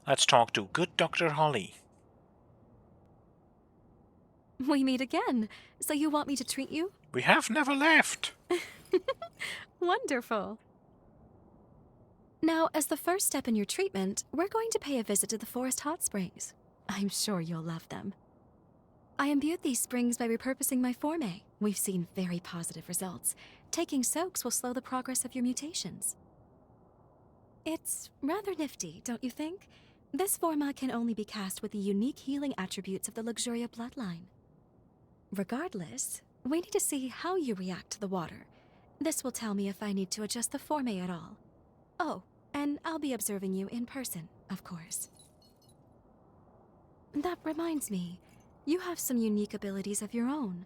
Let's talk to good Dr. Holly. We meet again. So you want me to treat you? We have never left. Wonderful. Now, as the first step in your treatment, we're going to pay a visit to the forest hot springs. I'm sure you'll love them. I imbued these springs by repurposing my forme. We've seen very positive results. Taking soaks will slow the progress of your mutations. It's rather nifty, don't you think? This forma can only be cast with the unique healing attributes of the Luxuria bloodline. Regardless, we need to see how you react to the water. This will tell me if I need to adjust the forme at all. Oh, and I'll be observing you in person, of course. That reminds me, you have some unique abilities of your own.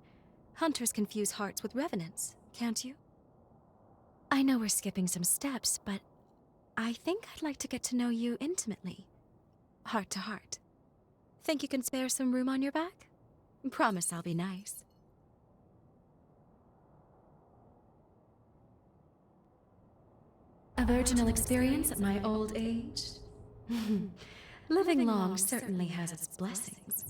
Hunters confuse hearts with revenants, can't you? I know we're skipping some steps, but I think I'd like to get to know you intimately. Heart to heart. Think you can spare some room on your back? Promise I'll be nice. A virginal experience at my old age? Living long certainly has its blessings.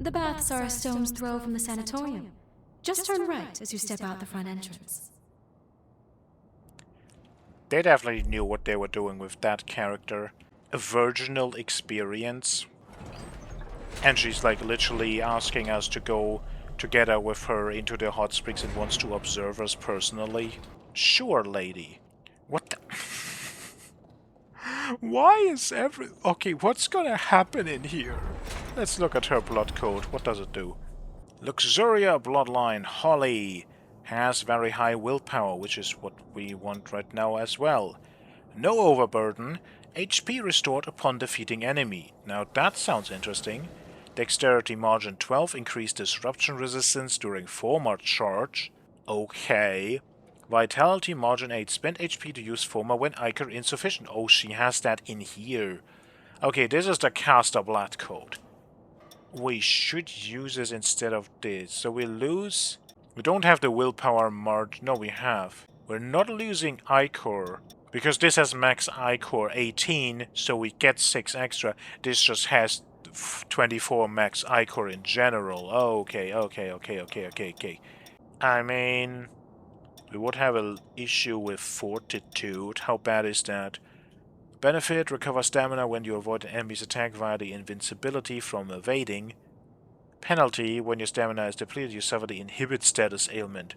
The baths are a stone's throw from the sanatorium. Just turn right as you step out the front entrance. They definitely knew what they were doing with that character. A virginal experience. And she's like literally asking us to go together with her into the hot springs and wants to observe us personally. Sure, lady. What the... Why is Okay, what's gonna happen in here? Let's look at her blood code. What does it do? Luxuria bloodline Holly has very high willpower, which is what we want right now as well. No overburden, HP restored upon defeating enemy. Now that sounds interesting. Dexterity margin 12, increased disruption resistance during former charge. Okay. Vitality margin 8, spend HP to use former when Ichor insufficient. Oh, she has that in here. Okay, this is the caster blood code. We should use this instead of this. So we lose... We don't have the willpower margin. No, we have. We're not losing Ichor. Because this has max Ichor 18, so we get 6 extra. This just has 24 max Ichor in general. Okay. I mean... We would have an issue with Fortitude. How bad is that? Benefit, recover stamina when you avoid an enemy's attack via the invincibility from evading. Penalty, when your stamina is depleted, you suffer the inhibit status ailment.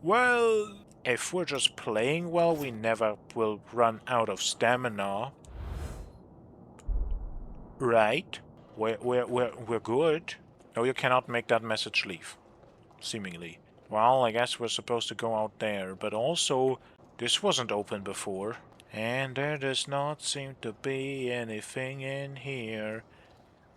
Well, if we're just playing well, we never will run out of stamina. Right? We're good. No, you cannot make that message leave. Seemingly. Well, I guess we're supposed to go out there, but also, this wasn't open before. And there does not seem to be anything in here.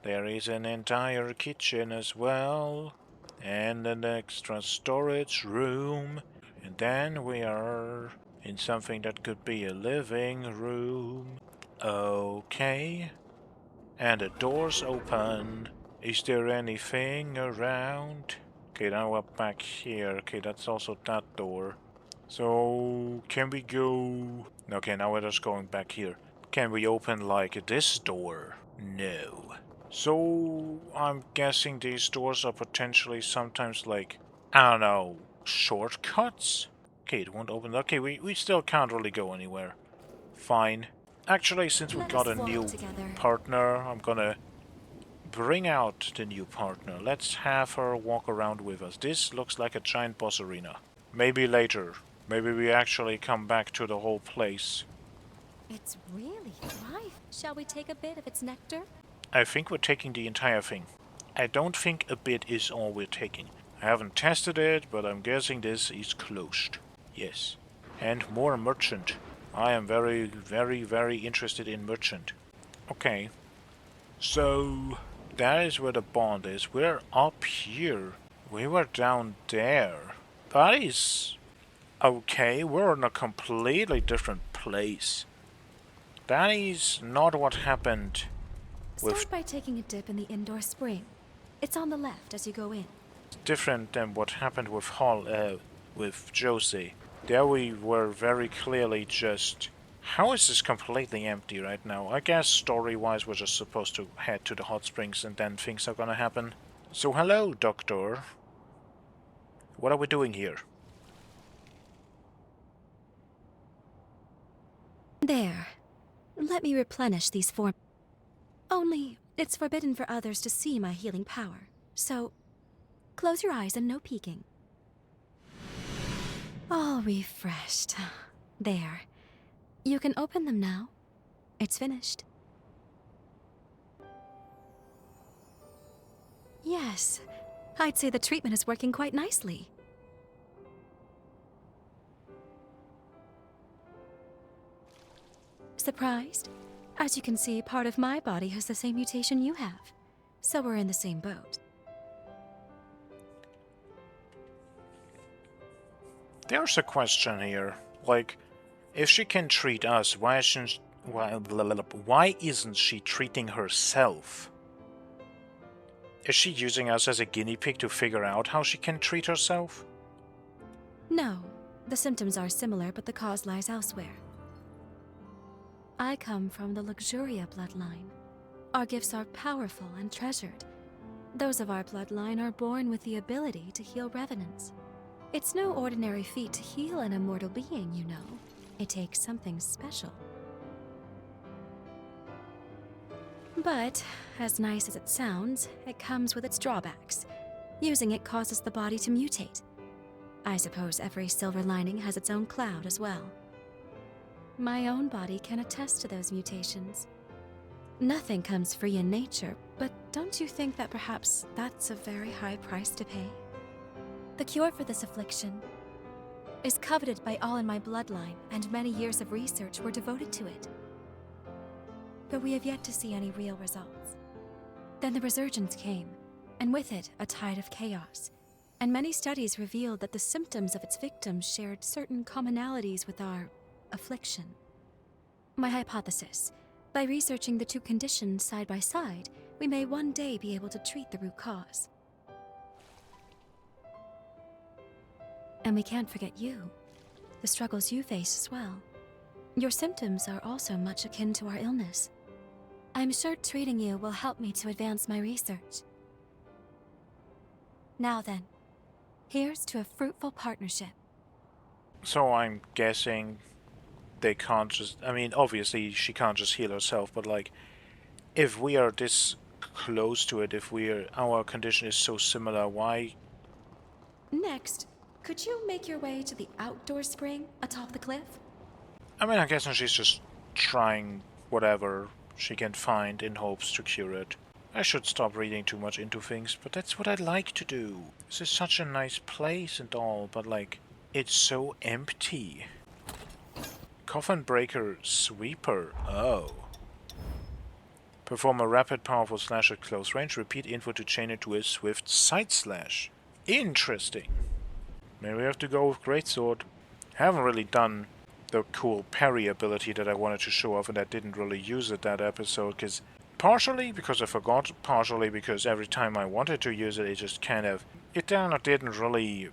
There is an entire kitchen as well, and an extra storage room. And then we are in something that could be a living room. Okay. And the door's open. Is there anything around? Okay, now we're back here. Okay, that's also that door. So, can we go... Okay, now we're just going back here. Can we open, like, this door? No. So, I'm guessing these doors are potentially sometimes, like, I don't know, shortcuts? Okay, it won't open. Okay, we still can't really go anywhere. Fine. Actually, since we got a new partner, I'm gonna bring out the new partner. Let's have her walk around with us. This looks like a giant boss arena. Maybe later. Maybe we actually come back to the whole place. It's really dry. Shall we take a bit of its nectar? I think we're taking the entire thing. I don't think a bit is all we're taking. I haven't tested it, but I'm guessing this is closed. Yes. And more merchant. I am very, very, very interested in merchant. Okay. So, that is where the bond is. We're up here. We were down there. That is... Okay, we're in a completely different place. That is not what happened with... Start by taking a dip in the indoor spring. It's on the left as you go in. Different than what happened with with Josie. There we were very clearly just How is this completely empty right now? I guess story-wise we're just supposed to head to the hot springs and then things are gonna happen. So hello, Doctor. What are we doing here? There. Let me replenish these forms. Only, it's forbidden for others to see my healing power. So, close your eyes and no peeking. All refreshed. There. You can open them now. It's finished. Yes, I'd say the treatment is working quite nicely. Surprised? As you can see, part of my body has the same mutation you have. So we're in the same boat. There's a question here. Like, if she can treat us, why isn't she treating herself? Is she using us as a guinea pig to figure out how she can treat herself? No, the symptoms are similar, but the cause lies elsewhere. I come from the Luxuria bloodline. Our gifts are powerful and treasured. Those of our bloodline are born with the ability to heal revenants. It's no ordinary feat to heal an immortal being, you know. It takes something special. But, as nice as it sounds, it comes with its drawbacks. Using it causes the body to mutate. I suppose every silver lining has its own cloud as well. My own body can attest to those mutations. Nothing comes free in nature, but don't you think that perhaps that's a very high price to pay? The cure for this affliction is coveted by all in my bloodline, and many years of research were devoted to it. But we have yet to see any real results. Then the resurgence came, and with it, a tide of chaos. And many studies revealed that the symptoms of its victims shared certain commonalities with our affliction. My hypothesis: by researching the two conditions side by side, we may one day be able to treat the root cause. And we can't forget you, the struggles you face as well. Your symptoms are also much akin to our illness. I'm sure treating you will help me to advance my research. Now then, here's to a fruitful partnership. So I'm guessing they can't just... I mean, obviously she can't just heal herself, but like, if we are this close to it, if our condition is so similar, why... Next, could you make your way to the outdoor spring atop the cliff? I mean, I'm guessing she's just trying whatever she can find in hopes to cure it. I should stop reading too much into things, but that's what I like to do. This is such a nice place and all, but like, it's so empty. Coffin Breaker Sweeper. Oh. Perform a rapid, powerful slash at close range. Repeat info to chain it to a swift side slash. Interesting. Maybe we have to go with Greatsword. Haven't really done the cool parry ability that I wanted to show off, and I didn't really use it that episode, because partially because I forgot, partially because every time I wanted to use it, it just kind of... It didn't really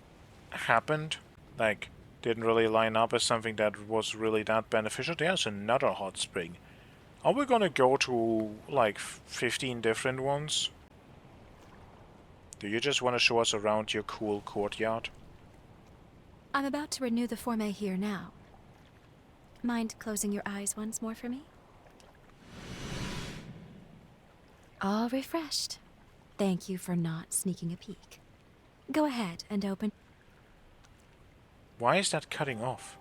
happen. Like, didn't really line up as something that was really that beneficial. There's another hot spring. Are we gonna go to, like, 15 different ones? Do you just want to show us around your cool courtyard? I'm about to renew the forme here now. Mind closing your eyes once more for me? All refreshed. Thank you for not sneaking a peek. Go ahead and open. Why is that cutting off?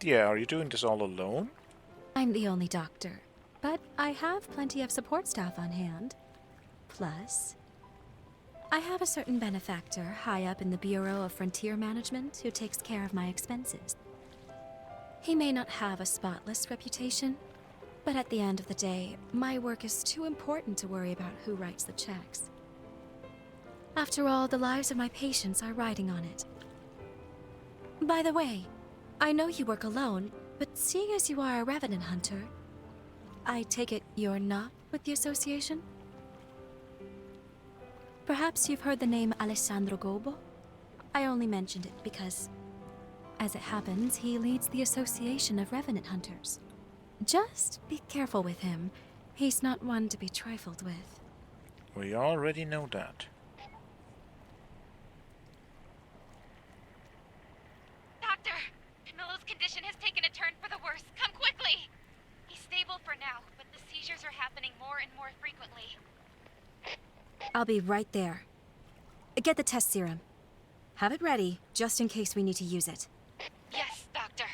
Yeah, are you doing this all alone? I'm the only doctor, but I have plenty of support staff on hand. Plus, I have a certain benefactor high up in the Bureau of Frontier Management who takes care of my expenses. He may not have a spotless reputation, but at the end of the day, my work is too important to worry about who writes the checks. After all, the lives of my patients are riding on it. By the way, I know you work alone, but seeing as you are a revenant hunter, I take it you're not with the association? Perhaps you've heard the name Alessandro Gobo? I only mentioned it because As it happens, he leads the Association of Revenant Hunters. Just be careful with him. He's not one to be trifled with. We already know that. Doctor! Camilo's condition has taken a turn for the worse. Come quickly! He's stable for now, but the seizures are happening more and more frequently. I'll be right there. Get the test serum. Have it ready, just in case we need to use it. Yes, Doctor.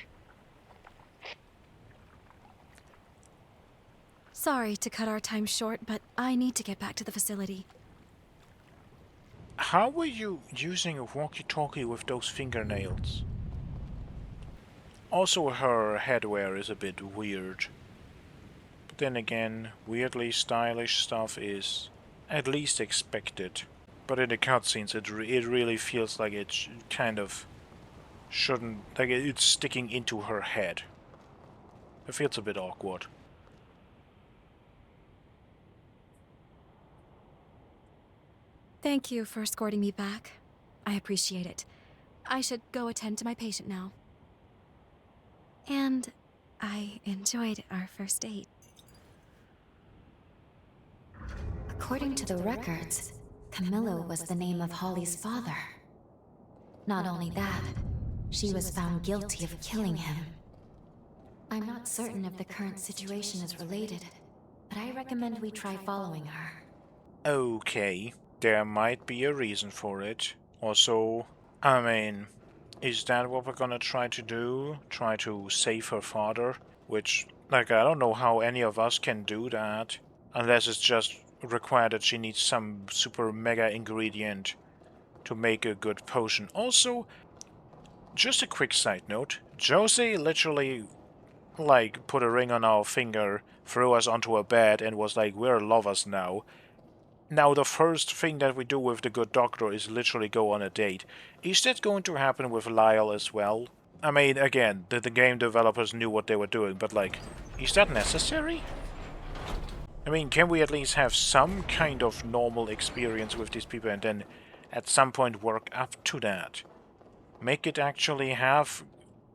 Sorry to cut our time short, but I need to get back to the facility. How were you using a walkie-talkie with those fingernails? Also, her headwear is a bit weird. But then again, weirdly stylish stuff is at least expected. But in the cutscenes, it really feels like it kind of shouldn't... like it's sticking into her head. It feels a bit awkward. Thank you for escorting me back. I appreciate it. I should go attend to my patient now. And I enjoyed our first date. According to the records, Camillo was the name of Holly's father. Not only that, she was found guilty of killing him. I'm not certain if the current situation is related, but I recommend we try following her. Okay, there might be a reason for it. Also, I mean, is that what we're gonna try to do? Try to save her father? Which, like, I don't know how any of us can do that. Unless it's just required that she needs some super mega ingredient to make a good potion. Also, just a quick side note. Josie literally, like, put a ring on our finger, threw us onto a bed, and was like, we're lovers now. Now, the first thing that we do with the good doctor is literally go on a date. Is that going to happen with Lyle as well? I mean, again, the game developers knew what they were doing, but, like, is that necessary? I mean, can we at least have some kind of normal experience with these people and then at some point work up to that? Make it actually have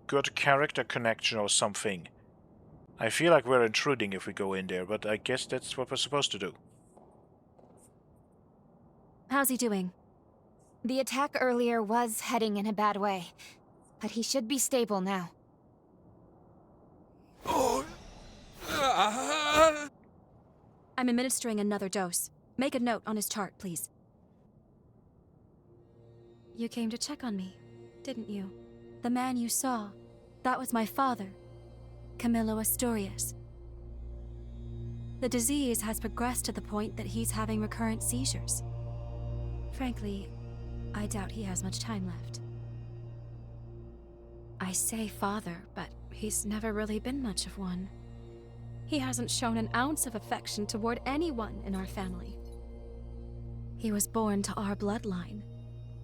good character connection or something. I feel like we're intruding if we go in there, but I guess that's what we're supposed to do. How's he doing? The attack earlier was heading in a bad way, but he should be stable now. I'm administering another dose. Make a note on his chart, please. You came to check on me, didn't you? The man you saw, that was my father, Camillo Astorius. The disease has progressed to the point that he's having recurrent seizures. Frankly, I doubt he has much time left. I say father, but he's never really been much of one. He hasn't shown an ounce of affection toward anyone in our family. He was born to our bloodline,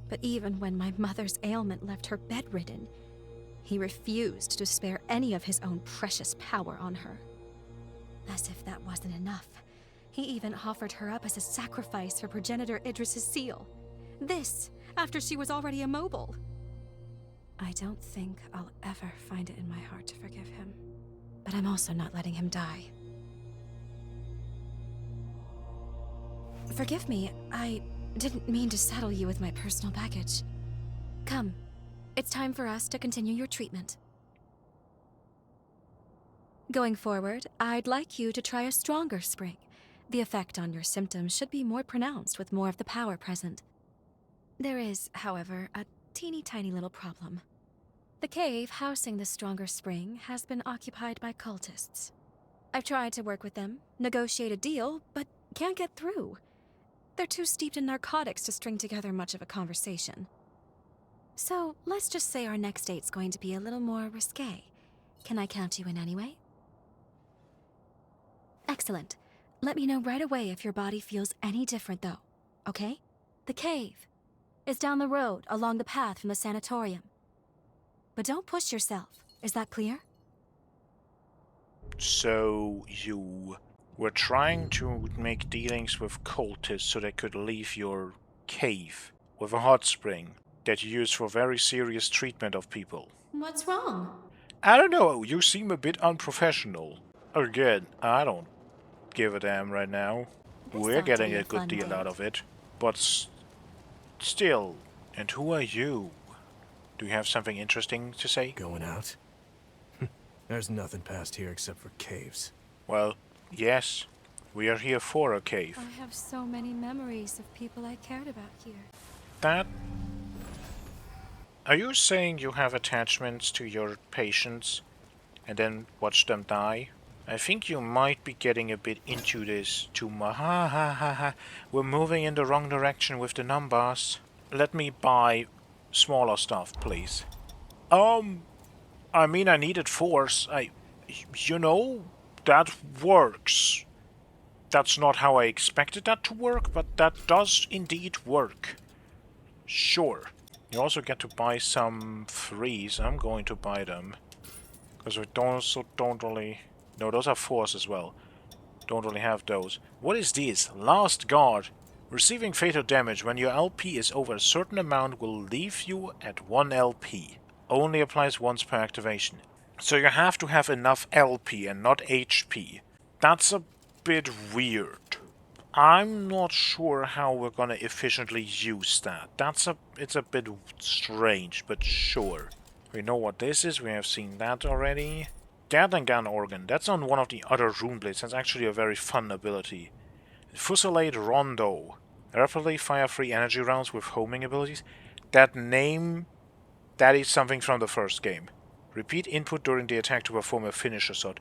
but even when my mother's ailment left her bedridden, he refused to spare any of his own precious power on her. As if that wasn't enough, he even offered her up as a sacrifice for progenitor Idris's seal. This, after she was already immobile. I don't think I'll ever find it in my heart to forgive him. But I'm also not letting him die. Forgive me, I didn't mean to saddle you with my personal baggage. Come, it's time for us to continue your treatment. Going forward, I'd like you to try a stronger spring. The effect on your symptoms should be more pronounced with more of the power present. There is, however, a teeny tiny little problem. The cave housing the stronger spring has been occupied by cultists. I've tried to work with them, negotiate a deal, but can't get through. They're too steeped in narcotics to string together much of a conversation. So, let's just say our next date's going to be a little more risque. Can I count you in anyway? Excellent. Let me know right away if your body feels any different, though. Okay? The cave is down the road along the path from the sanatorium. But don't push yourself. Is that clear? So you were trying to make dealings with cultists so they could leave your cave with a hot spring. that you use for very serious treatment of people. What's wrong? I don't know, you seem a bit unprofessional. Again, I don't give a damn right now. This We're ought to getting be a a good fun deal date. out of it. But still, and who are you? Do you have something interesting to say? Going out? There's nothing past here except for caves. Well, yes. We are here for a cave. I have so many memories of people I cared about here. That... Are you saying you have attachments to your patients and then watch them die? I think you might be getting a bit into this too much. Ha ha ha ha. We're moving in the wrong direction with the numbers. Let me buy smaller stuff, please. I mean, I needed force. You know, that works. That's not how I expected that to work, but that does indeed work. Sure. You also get to buy some threes. I'm going to buy them. Because we don't really... No, those are fours as well. Don't really have those. What is this? Last Guard. Receiving fatal damage when your LP is over a certain amount will leave you at 1 LP. Only applies once per activation. So you have to have enough LP and not HP. That's a bit weird. I'm not sure how we're gonna efficiently use that. It's a bit strange, but sure. We know what this is, we have seen that already. Gatling Gun Organ, that's on one of the other rune blades. That's actually a very fun ability. Fusillade Rondo. Rapidly fire free energy rounds with homing abilities. That name, that is something from the first game. Repeat input during the attack to perform a finisher shot.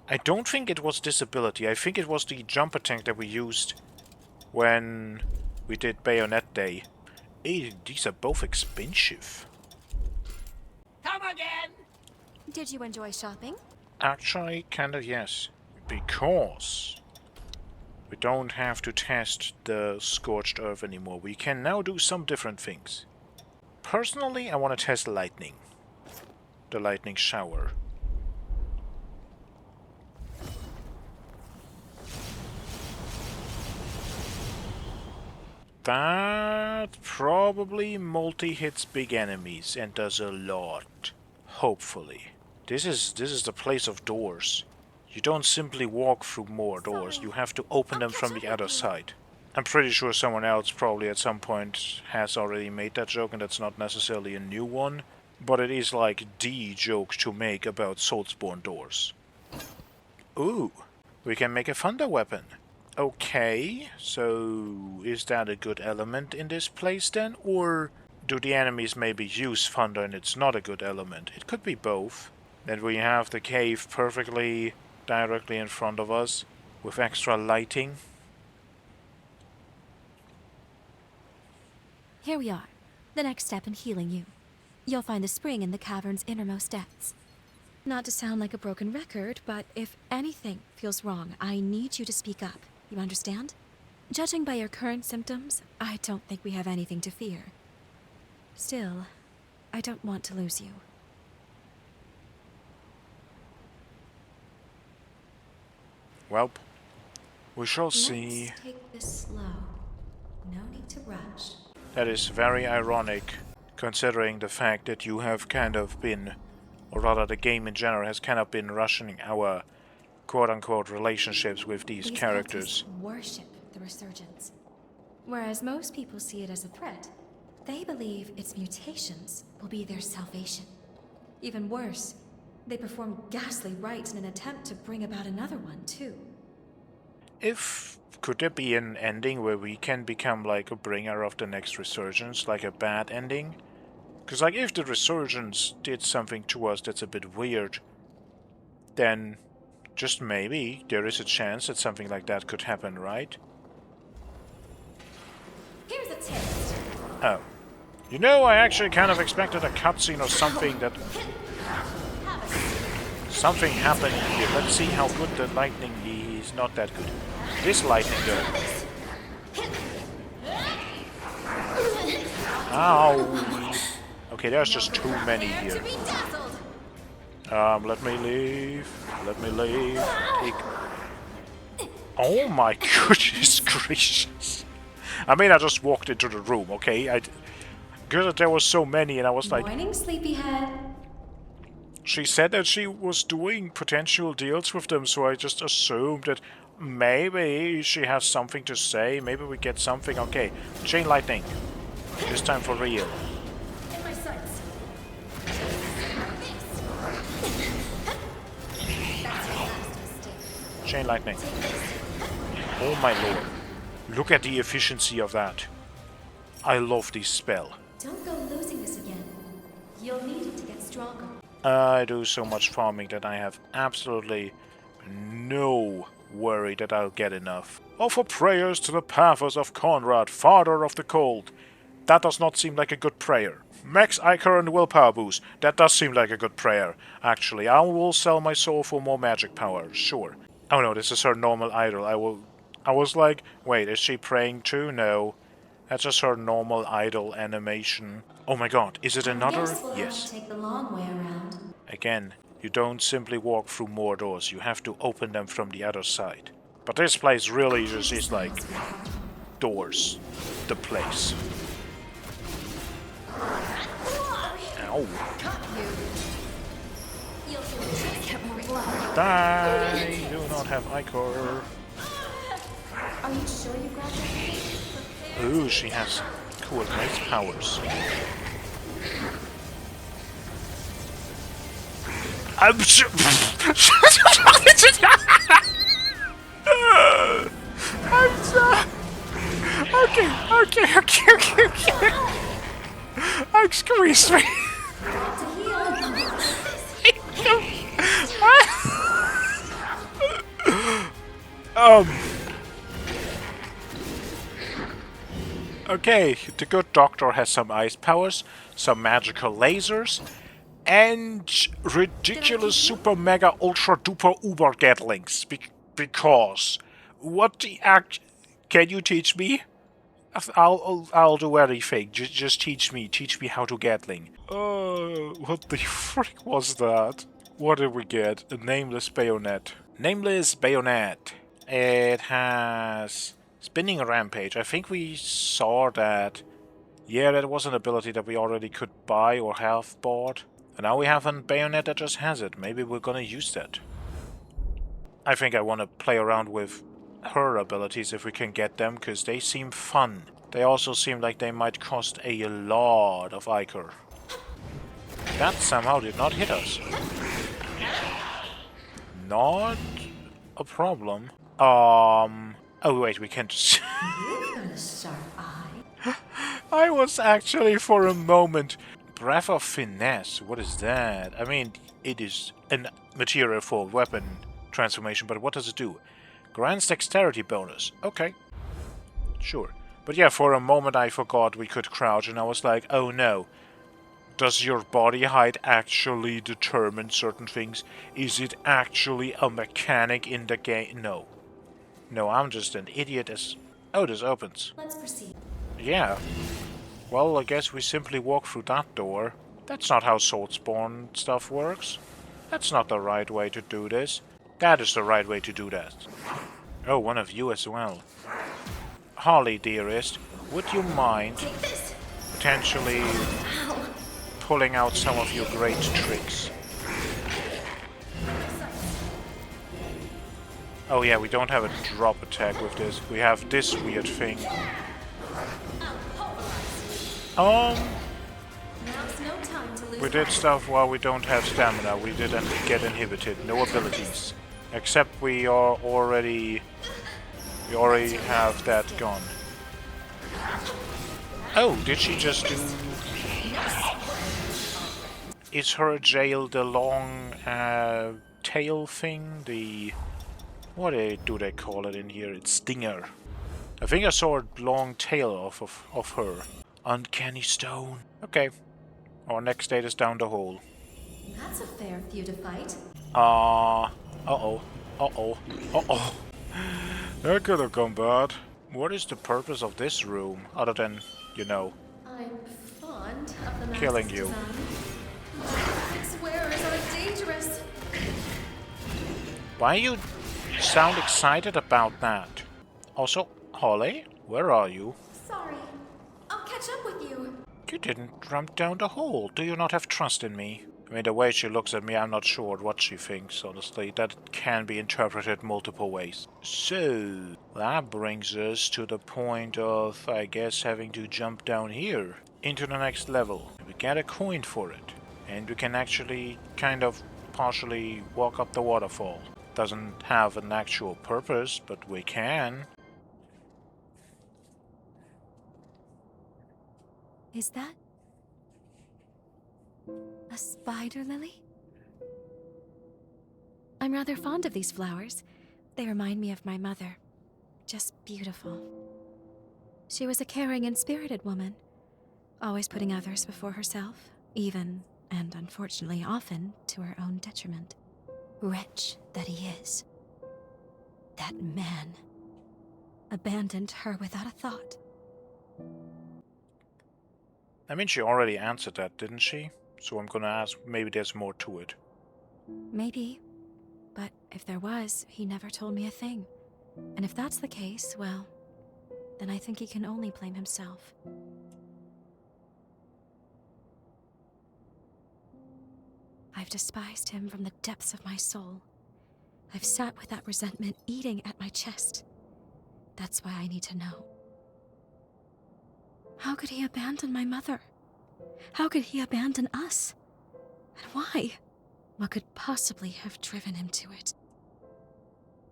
I don't think it was this ability. I think it was the jump attack that we used when we did Bayonet Day. Hey, these are both expensive. Come again! Did you enjoy shopping? Actually, kinda yes. Because we don't have to test the Scorched Earth anymore. We can now do some different things. Personally, I want to test lightning. The lightning shower. That probably multi-hits big enemies and does a lot. Hopefully. This is the place of doors. You don't simply walk through more doors, you have to open them from the other side. I'm pretty sure someone else probably at some point has already made that joke, and that's not necessarily a new one, but it is like the joke to make about Soulsborne doors. Ooh, we can make a thunder weapon. Okay, so is that a good element in this place then? Or do the enemies maybe use thunder and it's not a good element? It could be both. Then we have the cave perfectly directly in front of us with extra lighting. Here we are. The next step in healing you. You'll find the spring in the cavern's innermost depths. Not to sound like a broken record, but if anything feels wrong, I need you to speak up. You understand? Judging by your current symptoms, I don't think we have anything to fear. Still, I don't want to lose you. Welp, we shall see. Let's take this slow. No need to rush. That is very ironic, considering the fact that you have kind of been, or rather the game in general has kind of been rushing our quote-unquote relationships with these characters. Cultists worship the resurgence. Whereas most people see it as a threat, they believe its mutations will be their salvation. Even worse, they perform ghastly rites in an attempt to bring about another one, too. Could there be an ending where we can become like a bringer of the next resurgence, like a bad ending? Because like if the resurgence did something to us that's a bit weird, then just maybe there is a chance that something like that could happen, right? Here's a taste. Oh. You know, I actually kind of expected a cutscene or something that... Something happened here. Let's see how good the lightning is. Not that good. This lightning though. Ow! Okay, there's just too many here. Let me leave. Let me leave. Take... Oh my goodness gracious. I mean, I just walked into the room, okay? Because there was so many, and I was like... Morning, sleepyhead. She said that she was doing potential deals with them, so I just assumed that maybe she has something to say. Maybe we get something. Okay, chain lightning. This time for real. In my sights. Chain lightning. Oh my lord. Look at the efficiency of that. I love this spell. Don't go losing this again. You'll need it to get stronger. I do so much farming that I have absolutely no worry that I'll get enough. Offer prayers to the pathos of Conrad, father of the cold. That does not seem like a good prayer. Max Icar and willpower boost. That does seem like a good prayer. Actually, I will sell my soul for more magic power, sure. Oh no, this is her normal idol. I was like, wait, is she praying too? No. That's just her normal idol animation. Oh my god, is it another? Guess we'll Yes. have to take the long way around. Again, you don't simply walk through more doors, you have to open them from the other side. But this place really just is like doors. The place. Ow. Die! Do not have Ichor. Are you sure you grabbed that? Ooh, she has cool ice powers. I'm sure. I'm sorry. Okay. Excuse me. Okay, the good doctor has some ice powers, some magical lasers, and ridiculous super mega ultra duper uber gatlings. Because what the act? Can you teach me? I'll do anything. Just teach me how to gatling. What the frick was that? What did we get? A nameless bayonet. Nameless bayonet. It has spinning rampage. I think we saw that. Yeah, that was an ability that we already could buy or have bought. And now we have a bayonet that just has it. Maybe we're gonna use that. I think I want to play around with her abilities if we can get them, because they seem fun. They also seem like they might cost a lot of Ichor. That somehow did not hit us. Not a problem. Oh wait, we can't just... You've got a sharp eye. I was actually for a moment... Breath of Finesse, what is that? I mean, it is a material for weapon transformation, but what does it do? Grants dexterity bonus. Okay. Sure. But yeah, for a moment I forgot we could crouch, and I was like, oh no. Does your body height actually determine certain things? Is it actually a mechanic in the game? No. No, I'm just an idiot as... Oh, this opens. Let's proceed. Yeah. Well, I guess we simply walk through that door. That's not how Soulspawn stuff works. That's not the right way to do this. That is the right way to do that. Oh, one of you as well. Holly, dearest, would you mind potentially pulling out some of your great tricks? Oh yeah, we don't have a drop attack with this. We have this weird thing. Now's no time to lose. We did stuff while we don't have stamina. We didn't get inhibited. No abilities. Except we already have that gone. Oh, did she just do... Is her jail the long tail thing? The... What do they call it in here? It's Stinger. I think I saw a long tail of her. Uncanny stone. Okay. Our next date is down the hole. That's a fair few to fight. Uh-oh. That could have gone bad. What is the purpose of this room, other than, you know, I'm fond of the killing master's you? design. Swearers are dangerous. Why you sound excited about that? Also, Holly, where are you? Sorry. I'll catch up with you. You didn't jump down the hole. Do you not have trust in me? I mean, the way she looks at me, I'm not sure what she thinks, honestly. That can be interpreted multiple ways. So, that brings us to the point of, I guess, having to jump down here into the next level. We get a coin for it. And we can actually kind of partially walk up the waterfall. Doesn't have an actual purpose, but we can. Is that a spider lily? I'm rather fond of these flowers. They remind me of my mother. Just beautiful. She was a caring and spirited woman, always putting others before herself, even, and unfortunately often, to her own detriment. Wretch that he is. That man abandoned her without a thought. I mean, she already answered that, didn't she? So I'm gonna ask, maybe there's more to it. Maybe. But if there was, he never told me a thing. And if that's the case, well, then I think he can only blame himself. I've despised him from the depths of my soul. I've sat with that resentment eating at my chest. That's why I need to know. How could he abandon my mother? How could he abandon us? And why? What could possibly have driven him to it?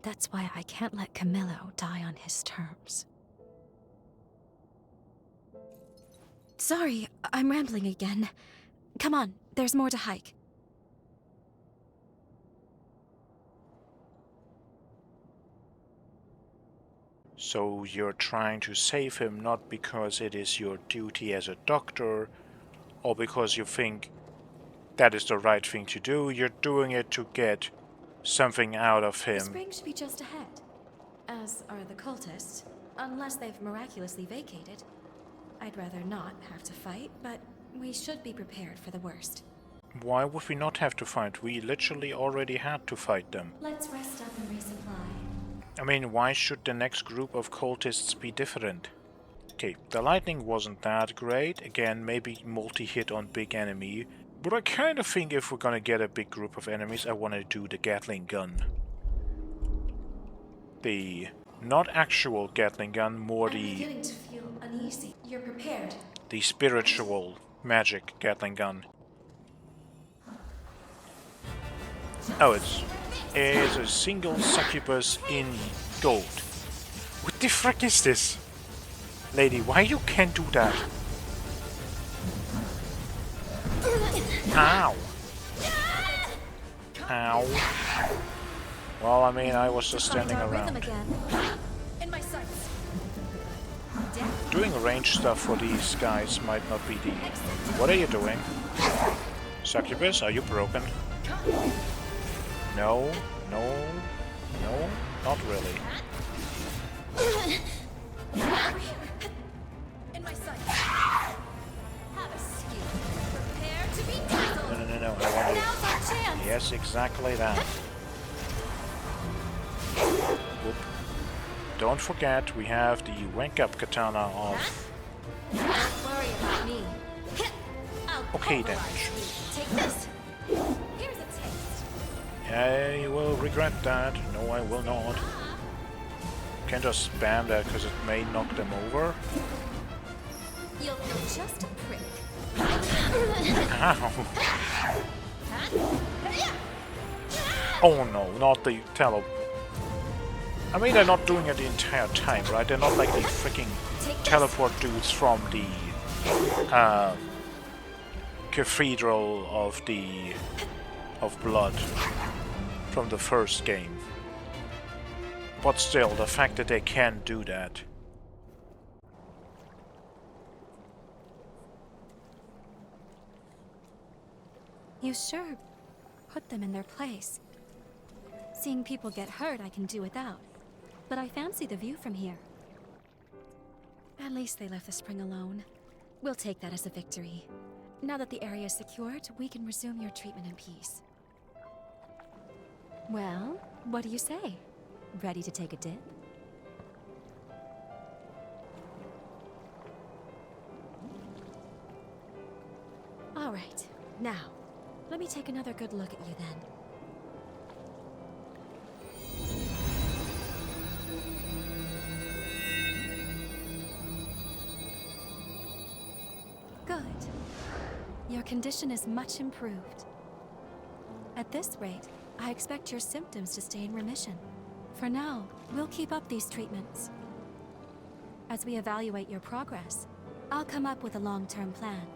That's why I can't let Camillo die on his terms. Sorry, I'm rambling again. Come on, there's more to hike. So you're trying to save him not because it is your duty as a doctor, or because you think that is the right thing to do. You're doing it to get something out of The him. spring should be just ahead, as are the cultists, unless they've miraculously vacated. I'd rather not have to fight, but we should be prepared for the worst. Why would we not have to fight? We literally already had to fight them. Let's rest up and resupply. I mean, why should the next group of cultists be different? Okay, the lightning wasn't that great. Again, maybe multi-hit on big enemy. But I kind of think if we're gonna get a big group of enemies, I want to do the Gatling gun. The not actual Gatling gun, more I'm the beginning to feel uneasy. You're prepared. the spiritual magic Gatling gun. Oh, it's a single succubus in gold. What the frick is this? Lady, why you can't do that? Ow! Ow. Well, I mean, I was just standing around. Again. In my sights. Doing range stuff for these guys might not be the... What are you doing? Succubus, are you broken? No, no, no, not really. In my sights. Have a skill. Prepare to be dazzled. No, I want Now's our chance. to... Yes, exactly that. Whoop. Don't forget, we have the rank up katana of... Don't worry about me. I'll Okay, pulverize damage. you. Take this. Here's a taste. I will regret that. No, I will not. Can't just spam that because it may knock them over. You'll feel just a prick. Ow. Oh no, not the tele... I mean, they're not doing it the entire time, right? They're not like the freaking teleport dudes from the Cathedral of Blood from the first game. But still, the fact that they can do that. You sure put them in their place. Seeing people get hurt I can do without. But I fancy the view from here. At least they left the spring alone. We'll take that as a victory. Now that the area is secured, we can resume your treatment in peace. Well, what do you say? Ready to take a dip? Alright, now, let me take another good look at you then. Good. Your condition is much improved. At this rate, I expect your symptoms to stay in remission. For now, we'll keep up these treatments. As we evaluate your progress, I'll come up with a long-term plan.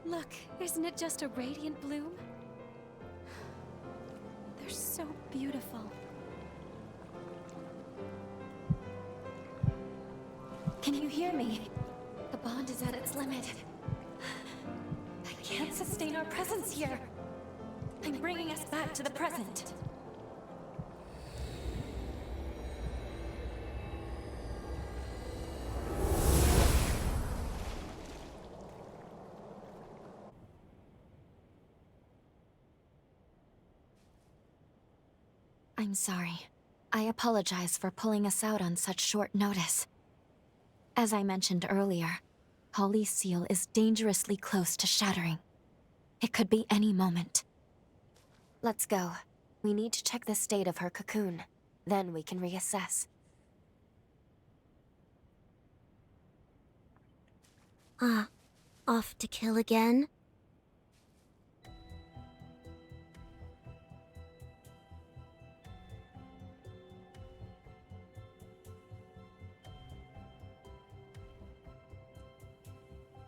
Look, isn't it just a radiant bloom? They're so beautiful. Can you hear me? The bond is at its limit. I can't sustain our presence here. I'm bringing us back to the present. I'm sorry. I apologize for pulling us out on such short notice. As I mentioned earlier, Holly's seal is dangerously close to shattering. It could be any moment. Let's go. We need to check the state of her cocoon. Then we can reassess. Off to kill again?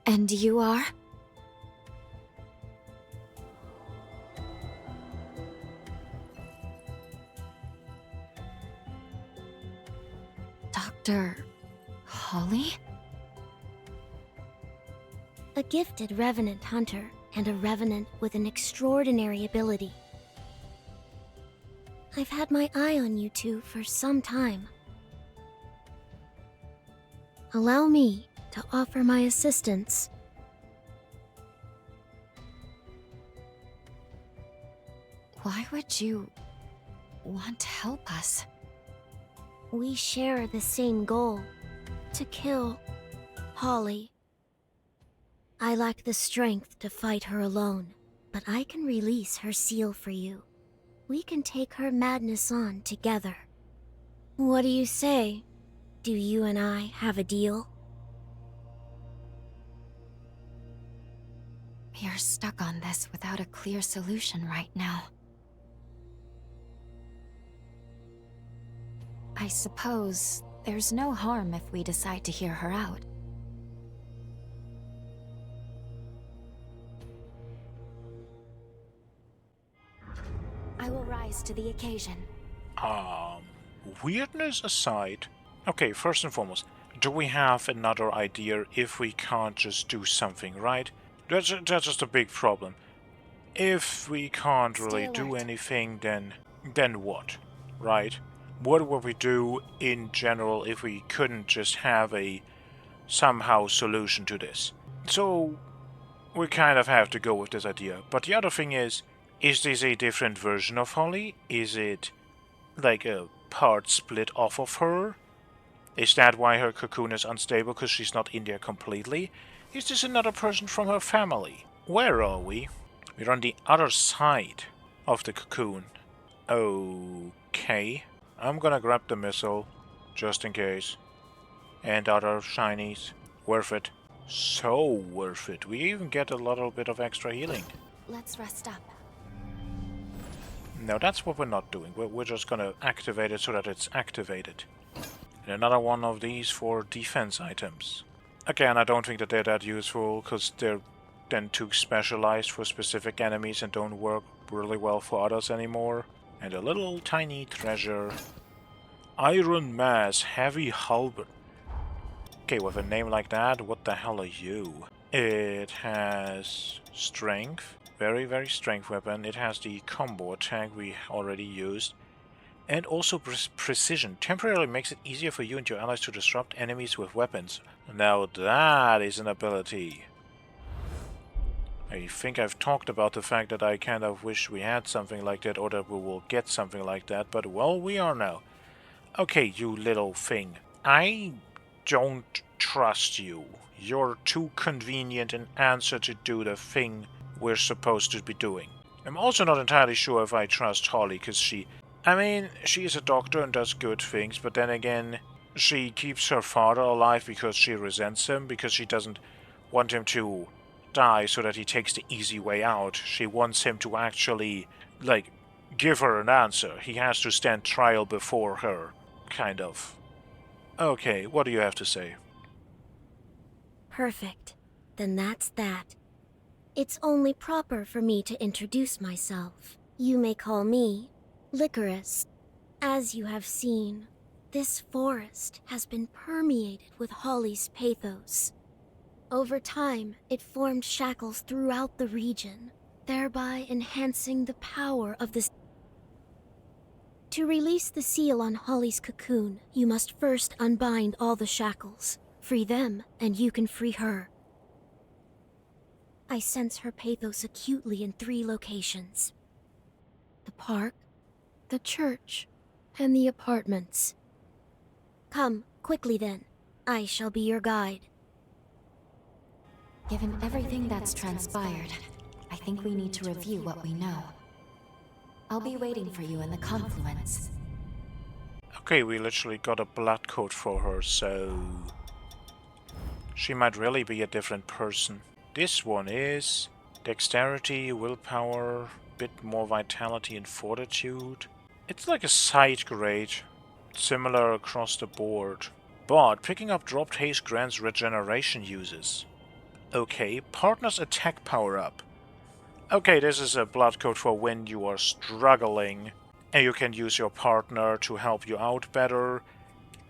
And you are? Dr. Holly? A gifted revenant hunter, and a revenant with an extraordinary ability. I've had my eye on you two for some time. Allow me to offer my assistance. Why would you want to help us? We share the same goal, to kill Holly. I lack the strength to fight her alone, but I can release her seal for you. We can take her madness on together. What do you say? Do you and I have a deal? We're stuck on this without a clear solution right now. I suppose there's no harm if we decide to hear her out. I will rise to the occasion. Weirdness aside... Okay, first and foremost, do we have another idea if we can't just do something, right? That's just a big problem. If we can't really do anything, then what, right? What would we do in general if we couldn't just have a somehow solution to this? So we kind of have to go with this idea. But the other thing is this a different version of Holly? Is it like a part split off of her? Is that why her cocoon is unstable, because she's not in there completely? Is this another person from her family? Where are we? We're on the other side of the cocoon. Okay. I'm gonna grab the missile, just in case. And other shinies. Worth it. So worth it. We even get a little bit of extra healing. Let's rest up. No, that's what we're not doing. We're just gonna activate it so that it's activated. And another one of these for defense items. Again, I don't think that they're that useful, because they're then too specialized for specific enemies and don't work really well for others anymore. And a little tiny treasure. Iron Mass Heavy Halberd. Okay, with a name like that, what the hell are you? It has strength. Very, very strength weapon. It has the combo attack we already used. And also precision. Temporarily makes it easier for you and your allies to disrupt enemies with weapons. Now that is an ability. I think I've talked about the fact that I kind of wish we had something like that, or that we will get something like that, but well, we are now. Okay, you little thing. I don't trust you. You're too convenient an answer to do the thing we're supposed to be doing. I'm also not entirely sure if I trust Holly, because she is a doctor and does good things, but then again, she keeps her father alive because she resents him, because she doesn't want him to die so that he takes the easy way out. She wants him to actually, like, give her an answer. He has to stand trial before her, kind of. Okay, what do you have to say? Perfect. Then that's that. It's only proper for me to introduce myself. You may call me Licorice. As you have seen, this forest has been permeated with Holly's pathos. Over time, it formed shackles throughout the region, thereby enhancing the power of the... To release the seal on Holly's cocoon, you must first unbind all the shackles. Free them, and you can free her. I sense her pathos acutely in 3 locations: the park, the church, and the apartments. Come, quickly then. I shall be your guide. Given everything that's transpired, I think we need to review what we know. I'll be waiting for you in the confluence. Okay, we literally got a blood code for her, so... she might really be a different person. This one is... dexterity, willpower, bit more vitality and fortitude. It's like a side grade, similar across the board. But picking up dropped haste grants regeneration uses. Okay, partner's attack power up. Okay, this is a blood code for when you are struggling, and you can use your partner to help you out better,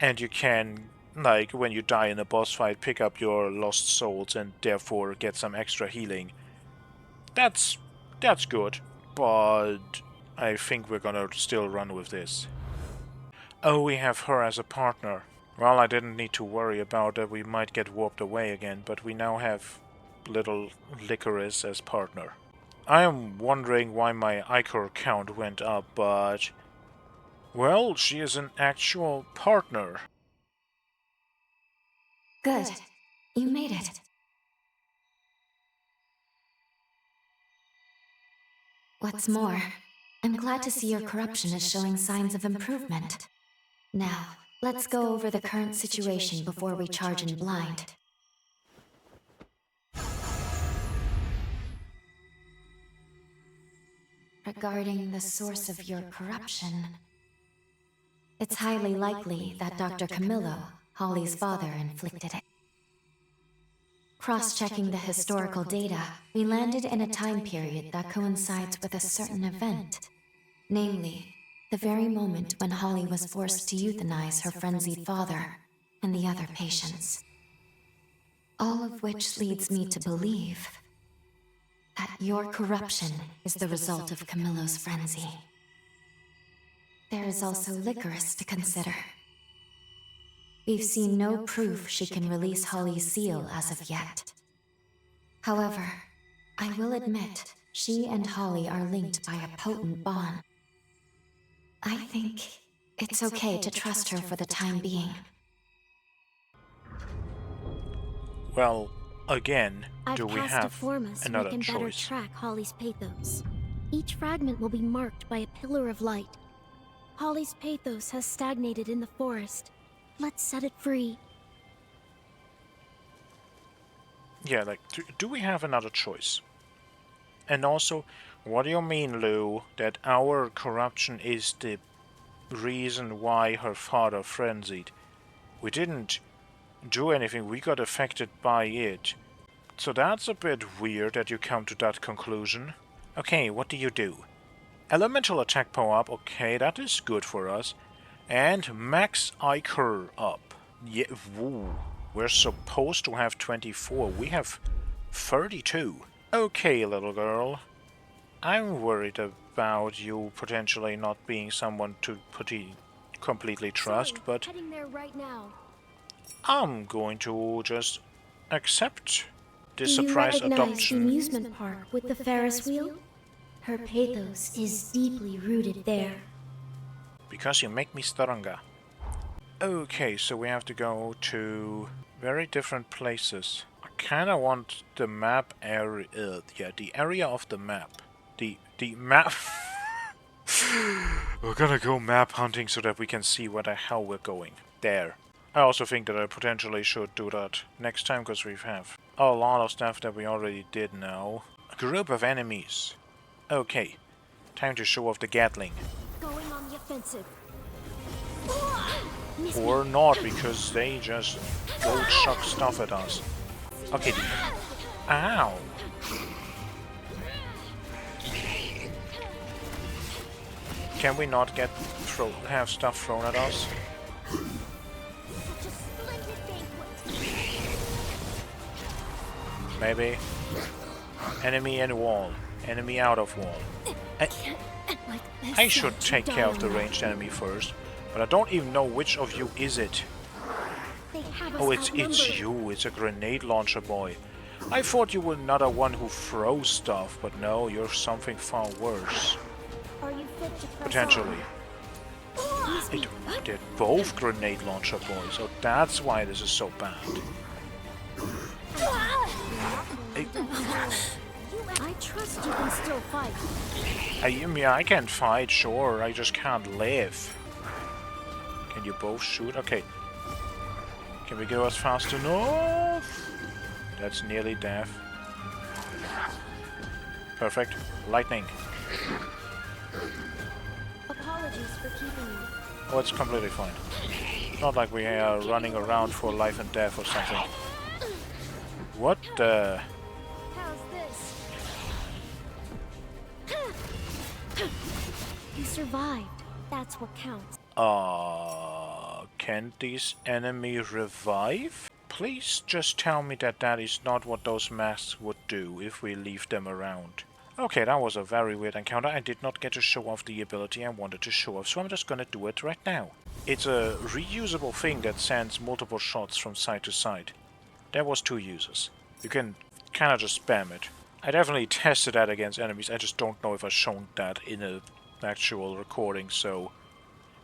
and you can, like, when you die in a boss fight, pick up your lost souls and therefore get some extra healing. That's good, but I think we're gonna still run with this. Oh, we have her as a partner. Well, I didn't need to worry about that we might get warped away again, but we now have little Licorice as partner. I am wondering why my Ichor count went up, but... well, she is an actual partner. Good. You made it. What's more, I'm glad to see your corruption is showing signs of improvement. Now, let's go over the current situation before we charge in blind. Regarding the source of your corruption, it's highly likely that Dr. Camillo, Holly's father, inflicted it. Cross-checking the historical data, we landed in a time period that coincides with a certain event. Namely, the very moment when Holly was forced to euthanize her frenzied father and the other patients. All of which leads me to believe that your corruption is the result of Camillo's frenzy. There is also Licorice to consider. We've seen no proof she can release Holly's seal as of yet. However, I will admit, she and Holly are linked by a potent bond. I think it's okay to trust her for the time being. Well, again, do I've we cast a have forma so we another can better choice? track Holly's pathos. Each fragment will be marked by a pillar of light. Holly's pathos has stagnated in the forest. Let's set it free. Yeah, like, do we have another choice? And also, what do you mean, Lou, that our corruption is the reason why her father frenzied? We didn't do anything, we got affected by it. So that's a bit weird that you come to that conclusion. Okay, what do you do? Elemental attack power up, okay, that is good for us. And max Ichor up. Yeah, woo. We're supposed to have 24. We have 32. Okay, little girl. I'm worried about you potentially not being someone to completely trust, Sorry, but heading there right now. I'm going to just accept this Do you surprise recognize the adoption. amusement park with the Ferris wheel? Her pathos is deeply rooted there. Because you make me stronger. Okay, so we have to go to very different places. I kinda want the map area, yeah, the area of the map. The map... We're gonna go map hunting so that we can see where the hell we're going. There. I also think that I potentially should do that next time, because we have a lot of stuff that we already did now. A group of enemies. Okay, time to show off the Gatling. Going on the offensive. Or not, because they just go chuck stuff at us. Okay, ow! Can we not get have stuff thrown at us? Maybe. Enemy in wall. Enemy out of wall. I should take care of the ranged enemy first, but I don't even know which of you is it. Oh, it's you. It's a grenade launcher boy. I thought you were another one who throws stuff, but no, you're something far worse. Potentially. They're both grenade launcher boys, so that's why this is so bad. I trust you can still fight. I mean, I can fight, sure, I just can't live. Can you both shoot? Okay. Can we go as fast enough? That's nearly death. Perfect. Lightning. Apologies for keeping you. Oh, it's completely fine. It's not like we are running around for life and death or something. What the... How's this? You survived. That's what counts. Can these enemies revive? Please just tell me that that is not what those masks would do if we leave them around. Okay, that was a very weird encounter. I did not get to show off the ability I wanted to show off, so I'm just gonna do it right now. It's a reusable thing that sends multiple shots from side to side. There was 2 uses. You can kinda just spam it. I definitely tested that against enemies, I just don't know if I've shown that in an actual recording, so...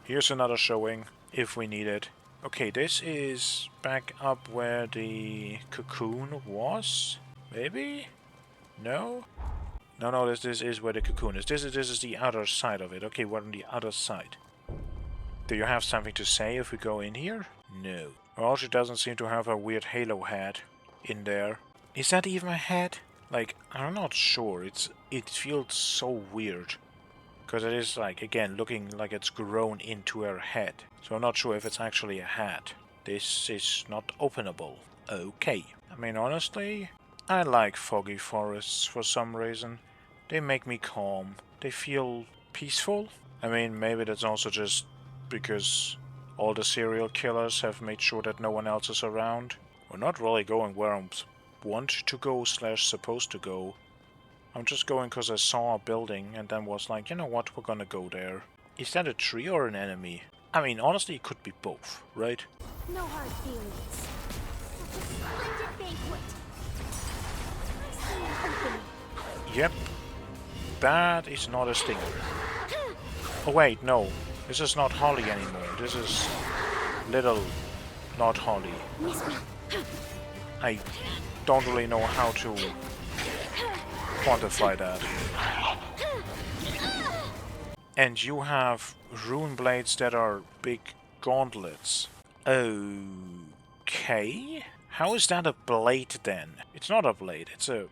Here's another showing, if we need it. Okay, this is back up where the cocoon was? Maybe? No? No, this is where the cocoon is. This is the other side of it. Okay, we're on the other side. Do you have something to say if we go in here? No. Well, she doesn't seem to have a weird halo hat in there. Is that even a hat? Like, I'm not sure. It feels so weird. Because it is, like, again, looking like it's grown into her head. So I'm not sure if it's actually a hat. This is not openable. Okay. I mean, honestly, I like foggy forests for some reason. They make me calm. They feel peaceful. I mean, maybe that's also just because all the serial killers have made sure that no one else is around. We're not really going where I want to go / supposed to go. I'm just going because I saw a building and then was like, you know what, we're gonna go there. Is that a tree or an enemy? I mean, honestly, it could be both, right? No hard feelings. Such a splendid banquet. I see an opening. Yep. That is not a stinger. Oh wait, no. This is not Holly anymore. This is little not Holly. I don't really know how to quantify that. And you have rune blades that are big gauntlets. Okay. How is that a blade then? It's not a blade. It's a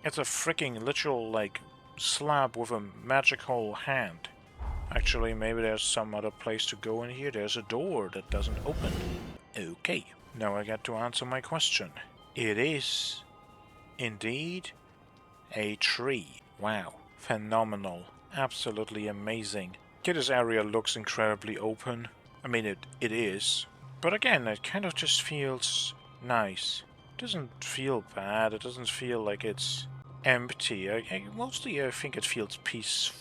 freaking literal like slab with a magical hand. Actually, maybe there's some other place to go in here. There's a door that doesn't open. Okay. Now I get to answer my question. It is indeed a tree. Wow. Phenomenal. Absolutely amazing. Okay, this area looks incredibly open. I mean, it is. But again, it kind of just feels nice. It doesn't feel bad. It doesn't feel like it's empty. Mostly I think it feels peaceful.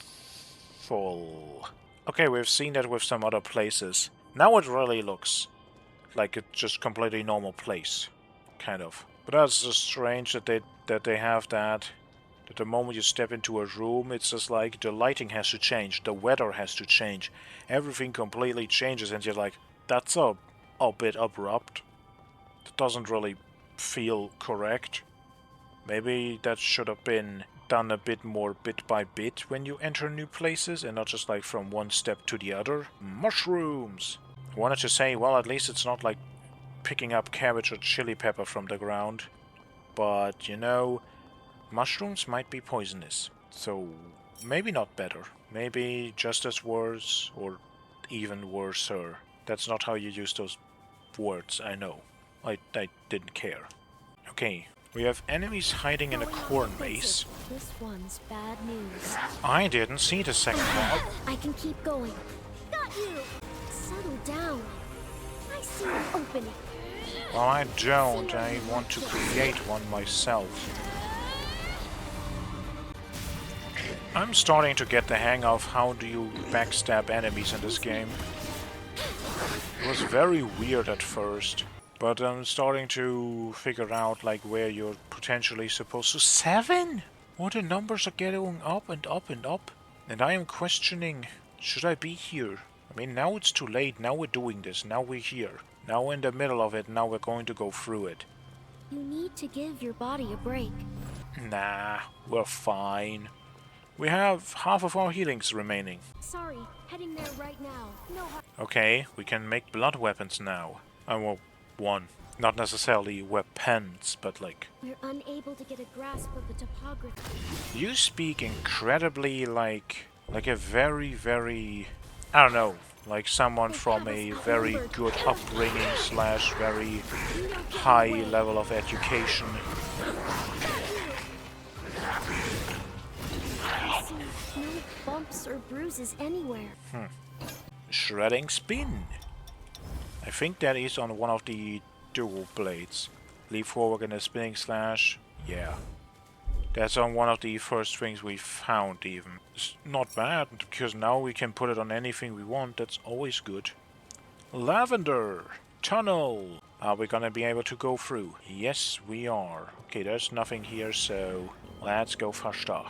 Okay, we've seen that with some other places. Now it really looks like it's just completely normal place. kind of. But that's just strange that they have that. That the moment you step into a room, it's just like the lighting has to change, the weather has to change, everything completely changes, and you're like, that's a bit abrupt. That doesn't really feel correct. Maybe that should have been done a bit more bit by bit when you enter new places, and not just like from one step to the other. Mushrooms! I wanted to say, well, at least it's not like picking up cabbage or chili pepper from the ground. But, you know, mushrooms might be poisonous. So, maybe not better. Maybe just as worse, or even worser. That's not how you use those words, I know. I didn't care. Okay, we have enemies hiding in a corn maze. This one's bad news. I didn't see the second one. I can keep going. Got you! Settle down. I see an opening. Well, I don't. I want to create one myself. I'm starting to get the hang of how do you backstab enemies in this game. It was very weird at first, but I'm starting to figure out like where you're potentially supposed to... 7? What, the numbers are getting up and up and up? And I am questioning, should I be here? I mean, now it's too late, now we're doing this, now we're here. Now we're in the middle of it, now we're going to go through it. You need to give your body a break. Nah, we're fine. We have half of our healings remaining. Sorry, heading there right now. No hard. Okay, we can make blood weapons now. Well, one. Not necessarily weapons, but like... We're unable to get a grasp of the topography. You speak incredibly like a very, very... I don't know. Like someone from a very good upbringing / very high level of education. I see no bumps or bruises anywhere. Shredding spin. I think that is on one of the dual blades. Leap forward in a spinning slash. Yeah. That's on one of the first things we found even. It's not bad, because now we can put it on anything we want. That's always good. Lavender! Tunnel! Are we gonna be able to go through? Yes, we are. Okay, there's nothing here, so let's go faster.